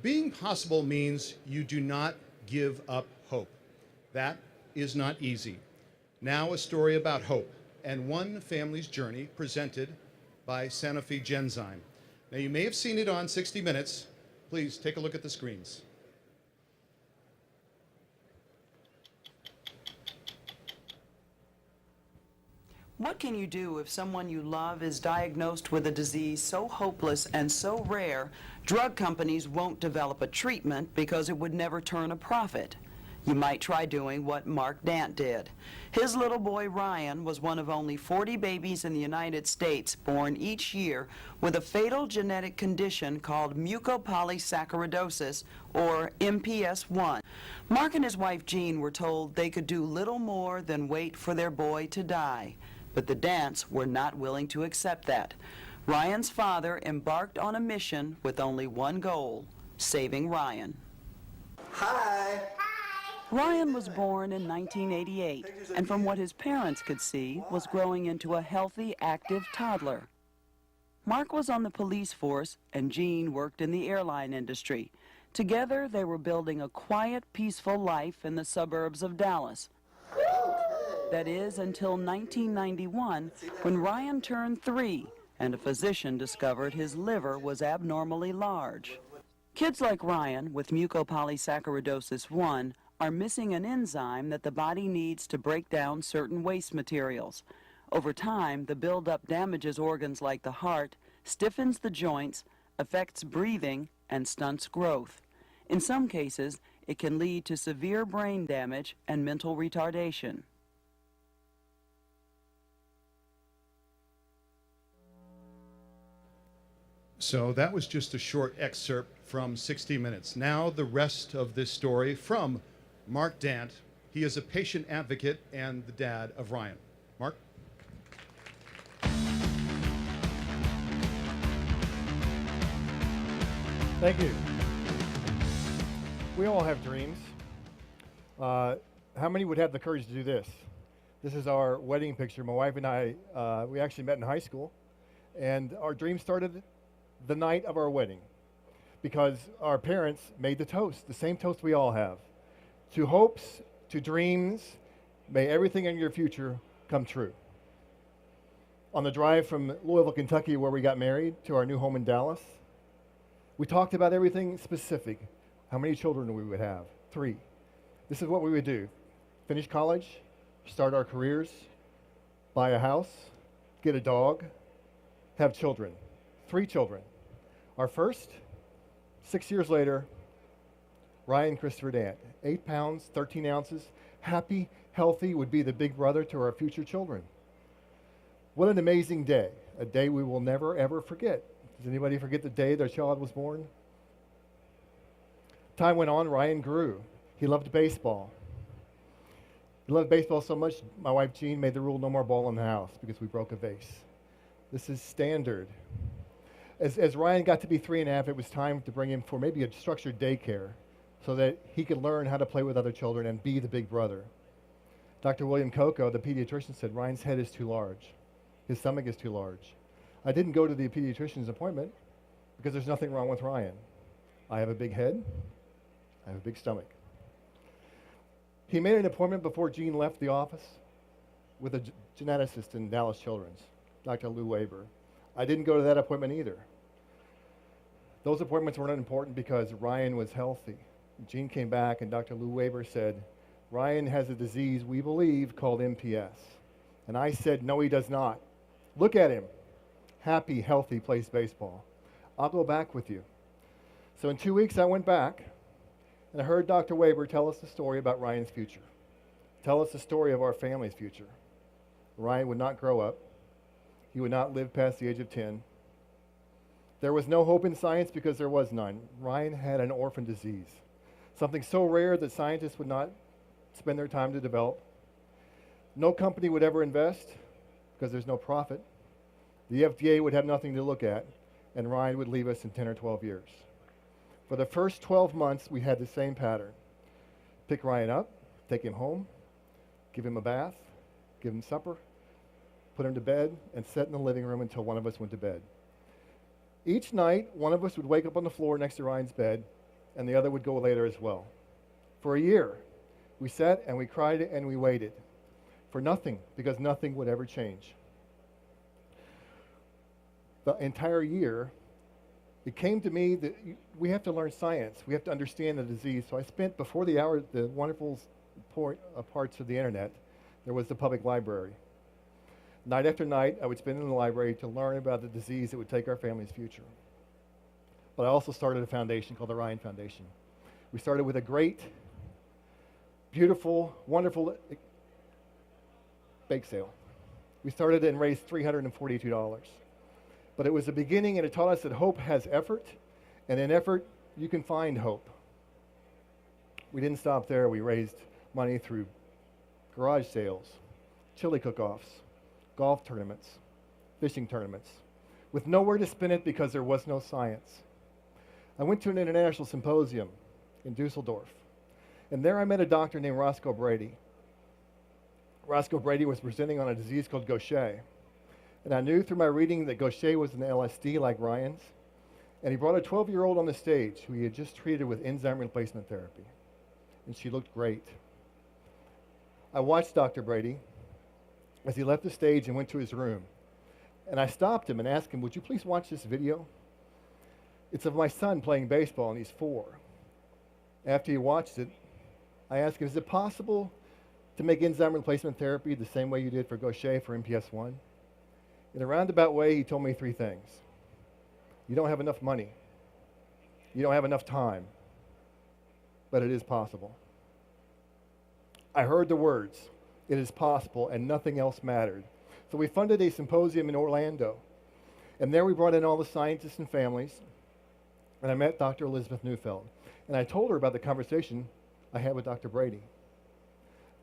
Being possible means you do not give up hope. That is not easy. Now, a story about hope and one family's journey presented by Sanofi Genzyme. Now, you may have seen it on 60 Minutes. Please take a look at the screens. What can you do if someone you love is diagnosed with a disease so hopeless and so rare, drug companies won't develop a treatment because it would never turn a profit? You might try doing what Mark Dant did. His little boy Ryan was one of only 40 babies in the United States born each year with a fatal genetic condition called mucopolysaccharidosis, or MPS1. Mark and his wife Jean were told they could do little more than wait for their boy to die. But the Dants were not willing to accept that. Ryan's father embarked on a mission with only one goal: saving Ryan. Hi. Ryan was born in 1988, and from what his parents could see, was growing into a healthy, active toddler. Mark was on the police force, and Jean worked in the airline industry. Together, they were building a quiet, peaceful life in the suburbs of Dallas. That is, until 1991, when Ryan turned 3, and a physician discovered his liver was abnormally large. Kids like Ryan, with mucopolysaccharidosis 1, are missing an enzyme that the body needs to break down certain waste materials. Over time, the buildup damages organs like the heart, stiffens the joints, affects breathing, and stunts growth. In some cases, it can lead to severe brain damage and mental retardation. So that was just a short excerpt from 60 Minutes. Now the rest of this story from Mark Dant. He is a patient advocate and the dad of Ryan. Mark? Thank you. We all have dreams. How many would have the courage to do this? This is our wedding picture. My wife and I, we actually met in high school, and our dream started the night of our wedding because our parents made the toast, the same toast we all have. To hopes, to dreams, may everything in your future come true. On the drive from Louisville, Kentucky, where we got married, to our new home in Dallas, we talked about everything specific, how many children we would have. 3. This is what we would do. Finish college, start our careers, buy a house, get a dog, have children. 3 children. Our first, 6 years later, Ryan Christopher Dant, 8 pounds, 13 ounces, happy, healthy, would be the big brother to our future children. What an amazing day, a day we will never, ever forget. Does anybody forget the day their child was born? Time went on, Ryan grew. He loved baseball. He loved baseball so much, my wife Jean made the rule no more ball in the house because we broke a vase. This is standard. As Ryan got to be 3.5, it was time to bring him for maybe a structured daycare so that he could learn how to play with other children and be the big brother. Dr. William Coco, the pediatrician, said Ryan's head is too large. His stomach is too large. I didn't go to the pediatrician's appointment because there's nothing wrong with Ryan. I have a big head. I have a big stomach. He made an appointment before Jean left the office with a geneticist in Dallas Children's, Dr. Lou Weber. I didn't go to that appointment either. Those appointments were not important because Ryan was healthy. Jean came back and Dr. Lou Weber said, Ryan has a disease we believe called MPS. And I said, no, he does not. Look at him. Happy, healthy, plays baseball. I'll go back with you. So in 2 weeks, I went back and I heard Dr. Weber tell us the story about Ryan's future. Tell us the story of our family's future. Ryan would not grow up. He would not live past the age of 10. There was no hope in science because there was none. Ryan had an orphan disease, something so rare that scientists would not spend their time to develop. No company would ever invest because there's no profit. The FDA would have nothing to look at, and Ryan would leave us in 10 or 12 years. For the first 12 months, we had the same pattern. Pick Ryan up, take him home, give him a bath, give him supper, put him to bed, and sit in the living room until one of us went to bed. Each night, one of us would wake up on the floor next to Ryan's bed and the other would go later as well. For a year, we sat and we cried and we waited for nothing, because nothing would ever change. The entire year, it came to me that we have to learn science. We have to understand the disease. So I spent, before the hour, the wonderful parts of the internet, there was the public library. Night after night, I would spend in the library to learn about the disease that would take our family's future. But I also started a foundation called the Ryan Foundation. We started with a great, beautiful, wonderful bake sale. We started and raised $342. But it was a beginning, and it taught us that hope has effort, and in effort, you can find hope. We didn't stop there. We raised money through garage sales, chili cook-offs, golf tournaments, fishing tournaments, with nowhere to spend it because there was no science. I went to an international symposium in Dusseldorf, and there I met a doctor named Roscoe Brady. Roscoe Brady was presenting on a disease called Gaucher. And I knew through my reading that Gaucher was an LSD like Ryan's. And he brought a 12-year-old on the stage who he had just treated with enzyme replacement therapy. And she looked great. I watched Dr. Brady as he left the stage and went to his room. And I stopped him and asked him, would you please watch this video? It's of my son playing baseball, and he's 4. After he watched it, I asked him, is it possible to make enzyme replacement therapy the same way you did for Gaucher for MPS I? In a roundabout way, he told me 3 things. You don't have enough money. You don't have enough time. But it is possible. I heard the words, it is possible, and nothing else mattered. So we funded a symposium in Orlando. And there we brought in all the scientists and families. And I met Dr. Elizabeth Neufeld. And I told her about the conversation I had with Dr. Brady.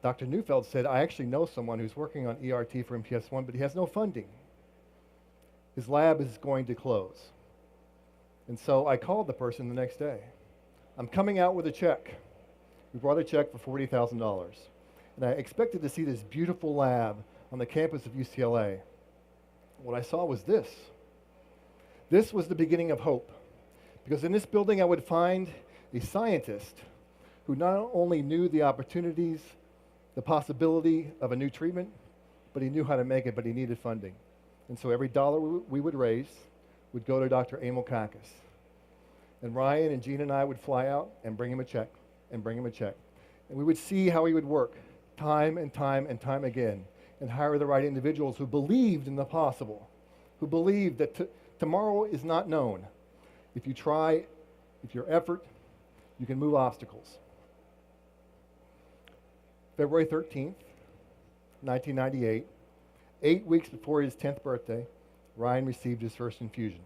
Dr. Neufeld said, I actually know someone who's working on ERT for MPS I, but he has no funding. His lab is going to close. And so I called the person the next day. I'm coming out with a check. We brought a check for $40,000. And I expected to see this beautiful lab on the campus of UCLA. What I saw was this. This was the beginning of hope. Because in this building I would find a scientist who not only knew the opportunities, the possibility of a new treatment, but he knew how to make it, but he needed funding. And so every dollar we would raise would go to Dr. Emil Kakas. And Ryan and Gina and I would fly out and bring him a check, and bring him a check. And we would see how he would work time and time and time again, and hire the right individuals who believed in the possible, who believed that tomorrow is not known. If you try, if your effort, you can move obstacles. February 13th, 1998, 8 weeks before his 10th birthday, Ryan received his first infusion.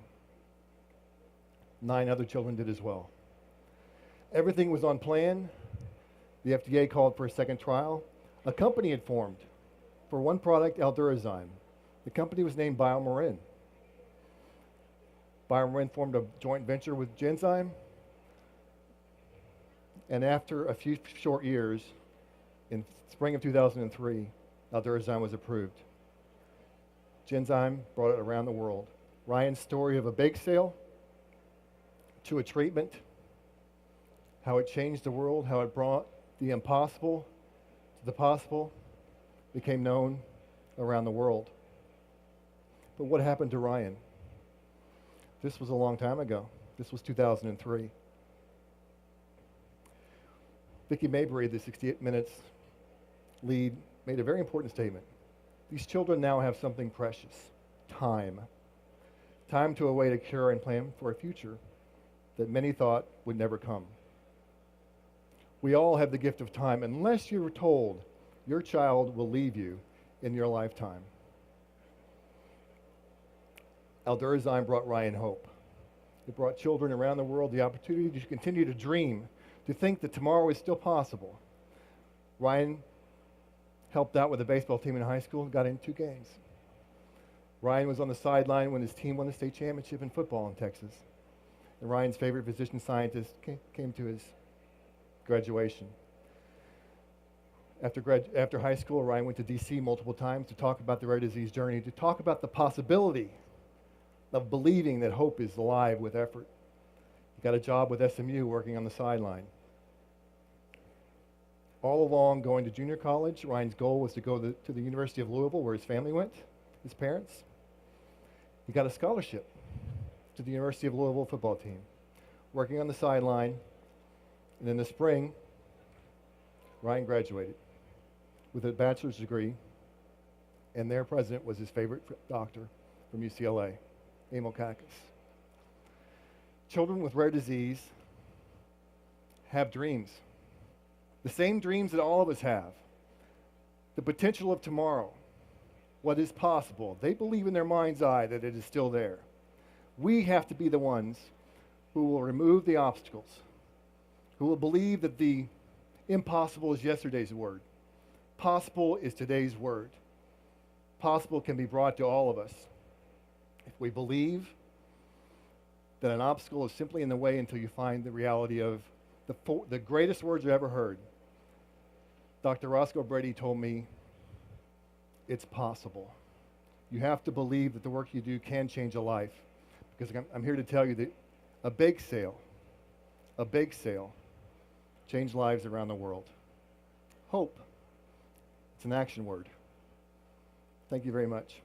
9 other children did as well. Everything was on plan. The FDA called for a second trial. A company had formed for one product, Aldurazyme. The company was named BioMarin. BioMarin formed a joint venture with Genzyme. And after a few short years, in spring of 2003, Aldurazyme was approved. Genzyme brought it around the world. Ryan's story of a bake sale to a treatment, how it changed the world, how it brought the impossible to the possible, became known around the world. But what happened to Ryan? This was a long time ago. This was 2003. Vicki Maybury, the 68 Minutes lead, made a very important statement. These children now have something precious, time. Time to await a cure and plan for a future that many thought would never come. We all have the gift of time, unless you were told your child will leave you in your lifetime. Aldurazyme brought Ryan hope. It brought children around the world the opportunity to continue to dream, to think that tomorrow is still possible. Ryan helped out with the baseball team in high school and got in 2 games. Ryan was on the sideline when his team won the state championship in football in Texas. And Ryan's favorite physician scientist came to his graduation. After high school, Ryan went to DC multiple times to talk about the rare disease journey, to talk about the possibility of believing that hope is alive with effort. Got a job with SMU working on the sideline. All along going to junior college, Ryan's goal was to go to the University of Louisville, where his family went, his parents. He got a scholarship to the University of Louisville football team, working on the sideline. And in the spring, Ryan graduated with a bachelor's degree, and their president was his favorite doctor from UCLA, Emil Kakis. Children with rare disease have dreams, the same dreams that all of us have, the potential of tomorrow, what is possible. They believe in their mind's eye that it is still there. We have to be the ones who will remove the obstacles, who will believe that the impossible is yesterday's word. Possible is today's word. Possible can be brought to all of us if we believe that an obstacle is simply in the way until you find the reality of the greatest words I've ever heard. Dr. Roscoe Brady told me, it's possible. You have to believe that the work you do can change a life. Because I'm here to tell you that a bake sale changed lives around the world. Hope, it's an action word. Thank you very much.